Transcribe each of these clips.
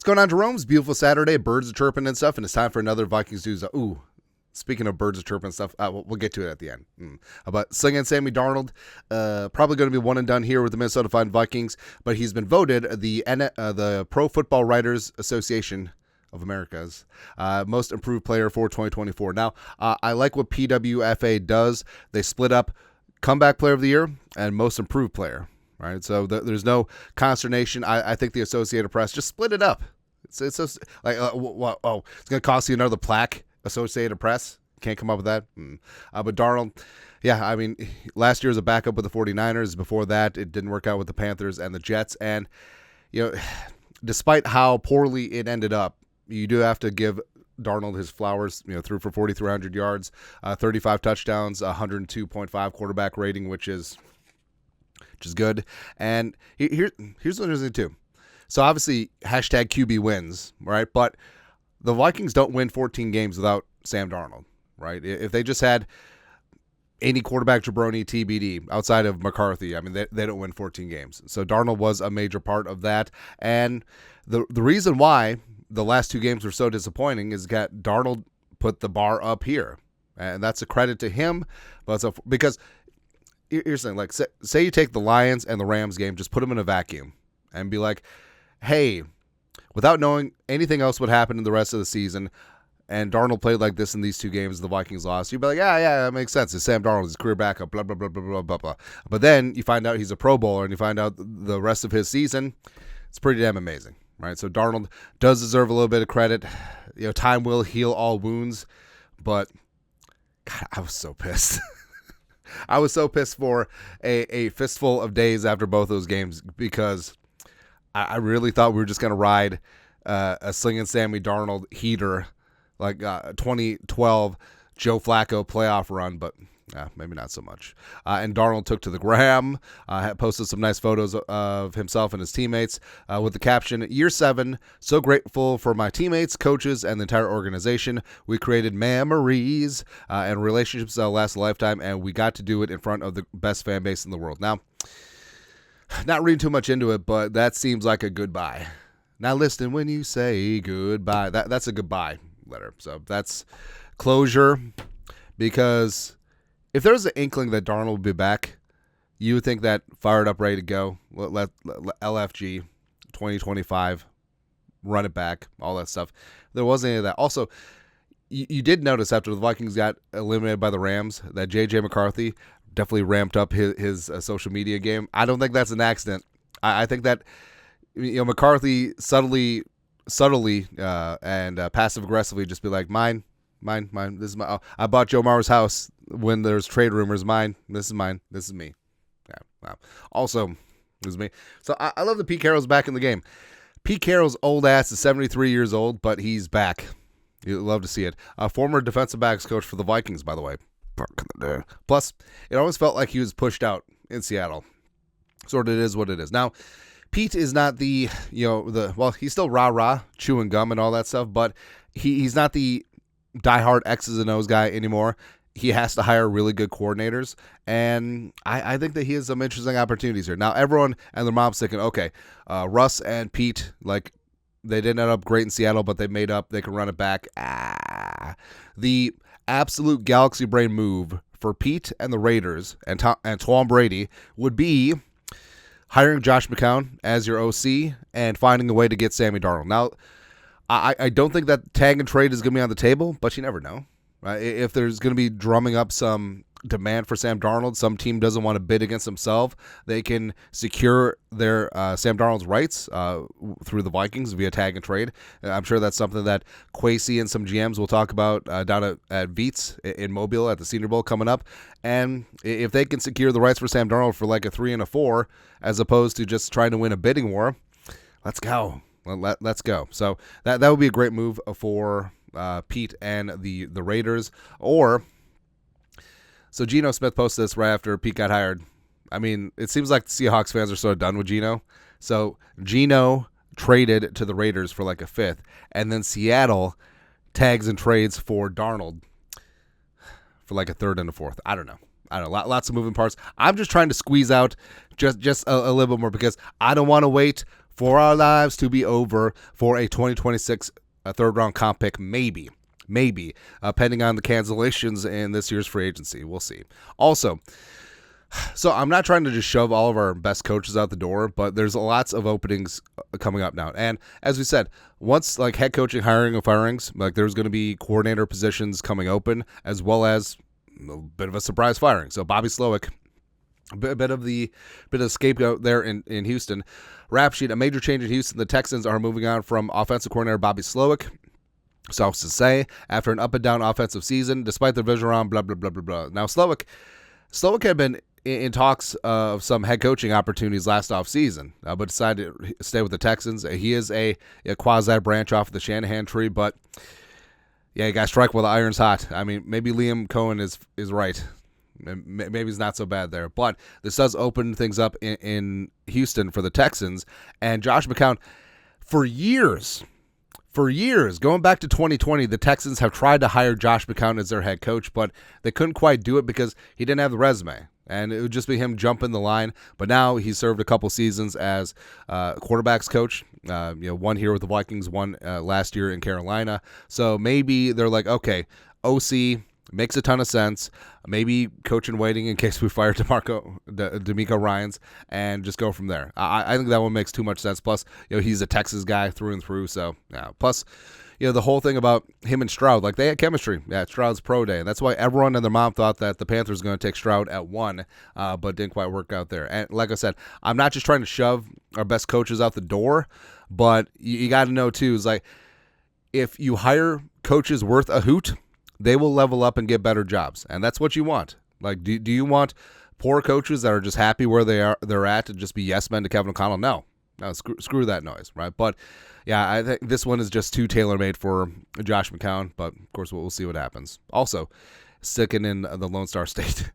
going on, Jerome? It's a beautiful Saturday. Birds are chirping and stuff, and it's time for another Vikings news. Speaking of birds are chirping and stuff, we'll get to it at the end. But slinging Sammy Darnold, probably going to be one and done here with the Minnesota Vikings, but he's been voted the Pro Football Writers Association of America's most improved player for 2024. Now, I like what PWFA does. They split up comeback player of the year and most improved player. Right, so there's no consternation. I think the Associated Press just split it up. It's just like, it's going to cost you another plaque. Associated Press can't come up with that. But Darnold, yeah, I mean, last year was a backup with the 49ers. Before that, it didn't work out with the Panthers and the Jets. And despite how poorly it ended up, you do have to give Darnold his flowers. Threw for 4,300 yards, 35 touchdowns, 102.5 quarterback rating, which is good. And here's what interesting too. So obviously, hashtag QB wins, right? But the Vikings don't win 14 games without Sam Darnold, right? If they just had any quarterback, jabroni, TBD, outside of McCarthy, I mean, they don't win 14 games. So Darnold was a major part of that. And the reason why the last two games were so disappointing is that Darnold put the bar up here. And that's a credit to him. But because here's the thing, like, say you take the Lions and the Rams game, just put them in a vacuum and be like, hey, without knowing anything else would happen in the rest of the season, and Darnold played like this in these two games, the Vikings lost, you'd be like, yeah, that makes sense. It's Sam Darnold, his career backup, blah, blah, blah, blah, blah, blah, blah. But then you find out he's a Pro Bowler, and you find out the rest of his season, it's pretty damn amazing, right? So Darnold does deserve a little bit of credit. Time will heal all wounds, but God, I was so pissed. I was so pissed for a fistful of days after both those games because I really thought we were just going to ride a slinging Sammy Darnold heater like 2012 Joe Flacco playoff run, but maybe not so much. And Darnold took to the gram, posted some nice photos of himself and his teammates with the caption, "Year 7, so grateful for my teammates, coaches, and the entire organization. We created memories and relationships that last a lifetime, and we got to do it in front of the best fan base in the world." Now, not reading too much into it, but that seems like a goodbye. Now listen when you say goodbye. That's a goodbye letter. So that's closure, because if there's an inkling that Darnold will be back, you would think that fired up, ready to go, let LFG 2025, run it back, all that stuff. There wasn't any of that. Also, you did notice after the Vikings got eliminated by the Rams that J.J. McCarthy definitely ramped up his social media game. I don't think that's an accident. I think that McCarthy subtly and passive aggressively just be like, mine. This is my. I bought Joe Mauer's house when there's trade rumors. Mine. This is mine. This is me. Yeah. Wow. Also, this is me. So I love that Pete Carroll's back in the game. Pete Carroll's old ass is 73 years old, but he's back. You'd love to see it. Former defensive backs coach for the Vikings, by the way. Plus, it always felt like he was pushed out in Seattle. Sort of it is what it is. Now, Pete is not he's still rah-rah, chewing gum and all that stuff, but he's not the diehard X's and O's guy anymore. He has to hire really good coordinators, and I think that he has some interesting opportunities here. Now, everyone and their mom's thinking, okay, Russ and Pete, like, they didn't end up great in Seattle, but they made up. They can run it back. The absolute galaxy brain move for Pete and the Raiders and Tom Brady would be hiring Josh McCown as your OC and finding a way to get Sammy Darnold. Now, I don't think that tag and trade is going to be on the table, but you never know. Right? If there's going to be drumming up some demand for Sam Darnold, some team doesn't want to bid against himself, they can secure their Sam Darnold's rights through the Vikings via tag and trade. I'm sure that's something that Kwesi and some GMs will talk about down at Vikes in Mobile at the Senior Bowl coming up. And if they can secure the rights for Sam Darnold for like a 3 and a 4, as opposed to just trying to win a bidding war, let's go. Let's go. So that would be a great move for Pete and the Raiders. So Geno Smith posted this right after Pete got hired. I mean, it seems like the Seahawks fans are sort of done with Geno. So Geno traded to the Raiders for like a 5th, and then Seattle tags and trades for Darnold for like a 3rd and a 4th. I don't know. I don't know, lots of moving parts. I'm just trying to squeeze out just a little bit more because I don't want to wait for our lives to be over for a 2026 third round comp pick, maybe, pending on the cancellations in this year's free agency. We'll see. Also, so I'm not trying to just shove all of our best coaches out the door, but there's lots of openings coming up now. And as we said, once like head coaching hiring and firings, like there's going to be coordinator positions coming open, as well as a bit of a surprise firing. So Bobby Slowick, a bit of scapegoat there in Houston. Rap sheet: a major change in Houston. The Texans are moving on from offensive coordinator Bobby Slowick. So to say, after an up and down offensive season, despite the vision around blah blah blah blah blah. Now Slowick had been in talks of some head coaching opportunities last offseason, but decided to stay with the Texans. He is a quasi branch off of the Shanahan tree, but yeah, you got to strike while the iron's hot. I mean, maybe Liam Cohen is right. Maybe it's not so bad there, but this does open things up in Houston for the Texans. And Josh McCown, for years, going back to 2020, the Texans have tried to hire Josh McCown as their head coach, but they couldn't quite do it because he didn't have the resume. And it would just be him jumping the line. But now he served a couple seasons as quarterbacks coach. One here with the Vikings, one last year in Carolina. So maybe they're like, okay, OC makes a ton of sense. Maybe coach in waiting in case we fire DeMeco Ryans and just go from there. I think that one makes too much sense. Plus, he's a Texas guy through and through. So yeah. Plus, the whole thing about him and Stroud, like they had chemistry at Stroud's pro day. And that's why everyone and their mom thought that the Panthers were going to take Stroud at 1, but didn't quite work out there. And like I said, I'm not just trying to shove our best coaches out the door, but you got to know too, is like if you hire coaches worth a hoot, they will level up and get better jobs. And that's what you want. Like, do you want poor coaches that are just happy where they're at to just be yes men to Kevin O'Connell? No, screw that noise, right? But yeah, I think this one is just too tailor-made for Josh McCown, but of course we'll see what happens. Also, sticking in the Lone Star State,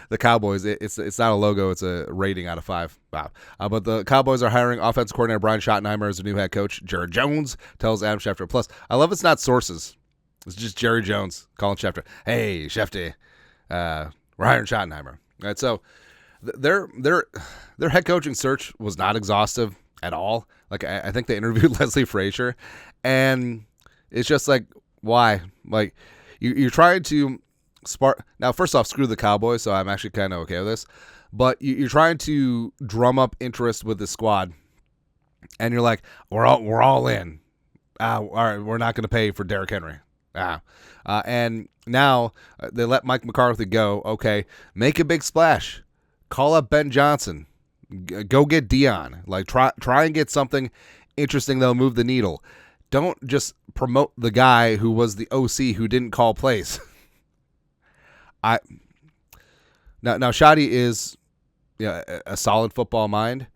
the Cowboys, it's not a logo, it's a rating out of 5. Wow. But the Cowboys are hiring offensive coordinator Brian Schottenheimer as their new head coach. Jared Jones tells Adam Schefter. Plus, I love it's not sources. It's just Jerry Jones calling Schefter. Hey, Schefter, we're hiring Schottenheimer. All right, so their head coaching search was not exhaustive at all. Like I think they interviewed Leslie Frazier, and it's just like, why? Like you're trying to spark. Now, first off, screw the Cowboys, so I'm actually kind of okay with this. But you're trying to drum up interest with the squad, and you're like, we're all in. All right, we're not going to pay for Derrick Henry. And now they let Mike McCarthy go. Okay, make a big splash. Call up Ben Johnson. Go get Dion. Like try and get something interesting that'll move the needle. Don't just promote the guy who was the OC who didn't call plays. Now Shotty is a solid football mind,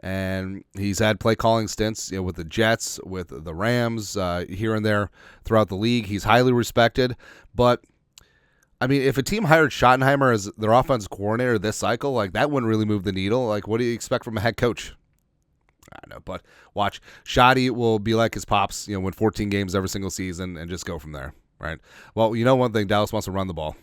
and he's had play calling stints with the Jets, with the Rams, here and there throughout the league. He's highly respected, but I mean, if a team hired Schottenheimer as their offensive coordinator this cycle, like that wouldn't really move the needle. Like, what do you expect from a head coach? I don't know, but watch. Shotty will be like his pops, win 14 games every single season and just go from there, right? Well, one thing, Dallas wants to run the ball.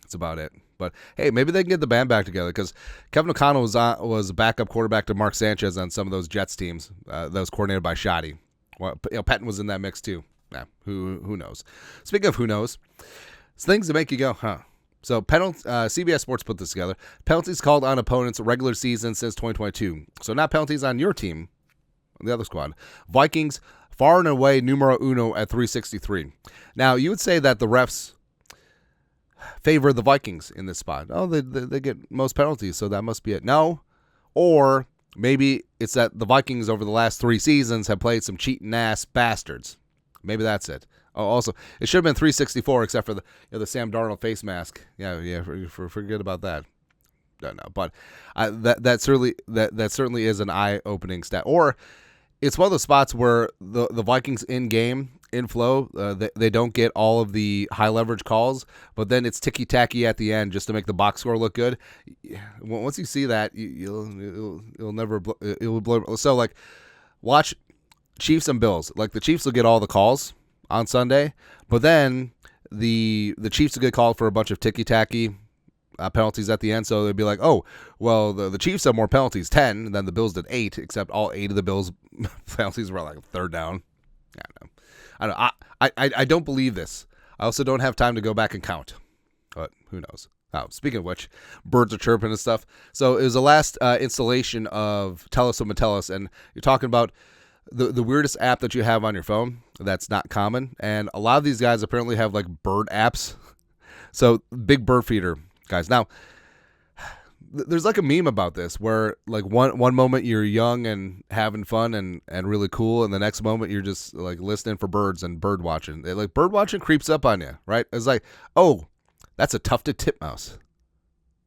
That's about it. But hey, maybe they can get the band back together because Kevin O'Connell was a backup quarterback to Mark Sanchez on some of those Jets teams that was coordinated by Shotty. Well, Patton was in that mix too. Yeah, who knows? Speaking of who knows. It's things that make you go, huh? So CBS Sports put this together. Penalties called on opponents regular season since 2022. So not penalties on your team, on the other squad. Vikings far and away numero uno at 363. Now you would say that the refs favor the Vikings in this spot. Oh, they get most penalties, so that must be it. No, or maybe it's that the Vikings over the last 3 seasons have played some cheating ass bastards. Maybe that's it. Oh, also, it should have been 364 except for the Sam Darnold face mask. Yeah, forget about that. No, but that certainly is an eye-opening stat. Or it's one of those spots where the Vikings in flow, they don't get all of the high leverage calls, but then it's ticky-tacky at the end just to make the box score look good. Once you see that, it'll never blow. So like, watch Chiefs and Bills. Like the Chiefs will get all the calls on Sunday, but then the Chiefs will get called for a bunch of ticky-tacky penalties at the end. So they'd be like, oh, well, the Chiefs have more penalties, 10, and then the Bills did 8, except all 8 of the Bills' penalties were like third down. I don't believe this. I also don't have time to go back and count, but who knows? Oh, speaking of which, birds are chirping and stuff. So it was the last installation of adofo-mensah, and you're talking about the weirdest app that you have on your phone that's not common. And a lot of these guys apparently have like bird apps. So big bird feeder guys. Now, there's like a meme about this where like one moment you're young and having fun and really cool, and the next moment you're just like listening for birds and bird watching. Like bird watching creeps up on you, right? It's like, oh, that's a tufted titmouse.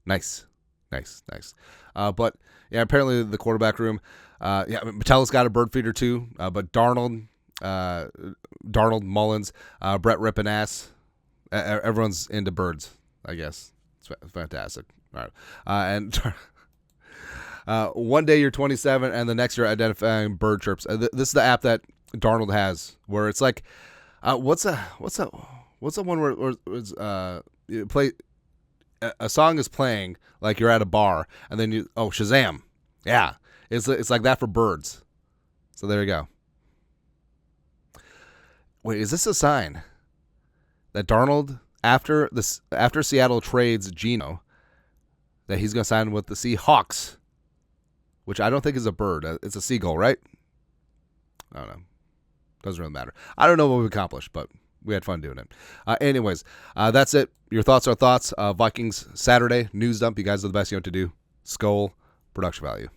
Nice. But yeah, apparently the quarterback room, Metellus got a bird feeder too. But Darnold, Mullins, Brett ripping ass. Everyone's into birds, I guess. It's fantastic. All right. And one day you're 27, and the next you're identifying bird chirps. This is the app that Darnold has, where it's like, what's the one where it's you play a song is playing like you're at a bar, and then Shazam, yeah, it's like that for birds. So there you go. Wait, is this a sign that Darnold after Seattle trades Geno, that he's going to sign with the Seahawks, which I don't think is a bird. It's a seagull, right? I don't know. Doesn't really matter. I don't know what we accomplished, but we had fun doing it. Anyways, that's it. Your thoughts are thoughts. Vikings Saturday news dump. You guys are the best you know what to do. Skol, production value.